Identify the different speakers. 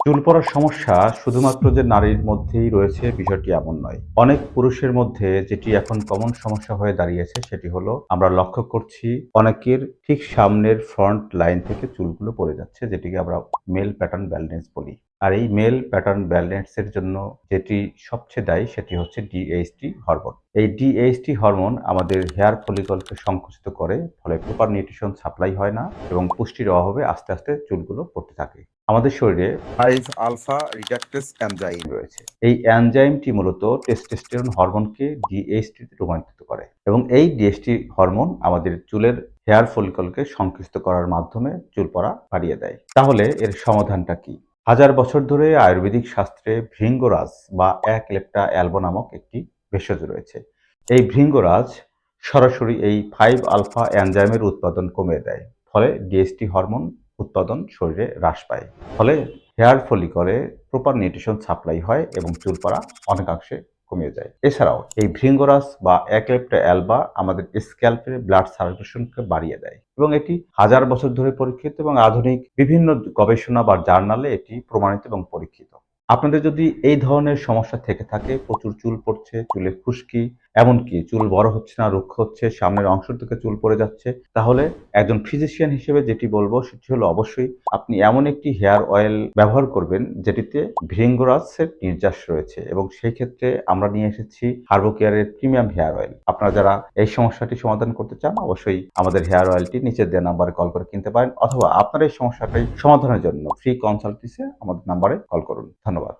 Speaker 1: চুল পড়ার সমস্যা শুধুমাত্র যে নারীর মধ্যেই রয়েছে বিষয়টি এমন নয়। অনেক পুরুষের মধ্যে যেটি এখন কমন সমস্যা হয়ে দাঁড়িয়েছে সেটি হলো আমরা লক্ষ্য করছি অনেকের ঠিক সামনের ফ্রন্ট লাইন থেকে চুলগুলো পড়ে যাচ্ছে যেটিকে আমরা মেল প্যাটার্ন ব্যালডেন্স বলি। আর এই মেল প্যাটার্ন ব্যালডেন্স এর জন্য যেটি সবচেয়ে দায়ী সেটি হচ্ছে ডিএইচটি হরমোন। এই ডিএইচটি হরমোন আমাদের হেয়ার ফলিকলকে সংকুচিত করে, ফলে প্রপার নিউট্রিশন সাপ্লাই হয় না এবং পুষ্টির অভাবে আস্তে, আস্তে চুলগুলো পড়তে থাকে। আমাদের শরীরে
Speaker 2: 5 আলফা রিডাকটেস এনজাইম
Speaker 1: রয়েছে। এই এনজাইমটি মূলত টেস্টোস্টেরন হরমোনকে ডিএইচটি তে রূপান্তরিত করে এবং এই ডিএইচটি হরমোন আমাদের চুলের হেয়ার ফলিকলকে সংকুচিত করার মাধ্যমে চুল পড়া বাড়িয়ে দেয়। তাহলে এর সমাধানটা কি? হাজার বছর ধরে আয়ুর্বেদিক শাস্ত্রে ভৃঙ্গরাজ বা একলেপ্টা অ্যালবা নামক একটি ভেষজ রয়েছে। এই ভৃঙ্গরাজ সরাসরি এই 5 আলফা এনজাইমের উৎপাদন কমিয়ে দেয়। ফলে ডিএইচটি হরমোন উৎপাদন শরীরে হ্রাস পায়। ফলে হেয়ার ফলিকলে প্রপার নিউট্রিশন সাপ্লাই হয় এবং চুল পড়া অনেকাংশে কমে যায়। এছাড়াও এই ভৃঙ্গরাজ বা একলেপ্টা অ্যালবা আমাদের স্ক্যাল্পের ব্লাড সার্কুলেশনকে বাড়িয়ে দেয় এবং এটি হাজার বছর ধরে পরীক্ষিত এবং আধুনিক বিভিন্ন গবেষণা বা জার্নালে এটি প্রমাণিত এবং পরীক্ষিত। আপনাদের যদি এই ধরনের সমস্যা থেকে থাকে, প্রচুর চুল পড়ছে, চুলে খুশকি, এমনকি চুল বড় হচ্ছে না, রুক্ষ হচ্ছে, সামনের অংশ থেকে চুল পড়ে যাচ্ছে, তাহলে একজন ফিজিশিয়ান হিসেবে যেটি বলবো সেটি হলো অবশ্যই আপনি এমন একটি হেয়ার অয়েল ব্যবহার করবেন যেটিতে ভৃঙ্গরাজের নির্যাস রয়েছে এবং সেই ক্ষেত্রে আমরা নিয়ে এসেছি হার্বো কেয়ারের প্রিমিয়াম হেয়ার অয়েল। আপনারা যারা এই সমস্যাটি সমাধান করতে চান অবশ্যই আমাদের হেয়ার অয়েলটি নিচের দেওয়া নাম্বারে কল করে কিনতে পারেন, অথবা আপনার এই সমস্যাটি সমাধানের জন্য ফ্রি কনসালটেন্সি আমাদের নাম্বারে কল করুন। ধন্যবাদ।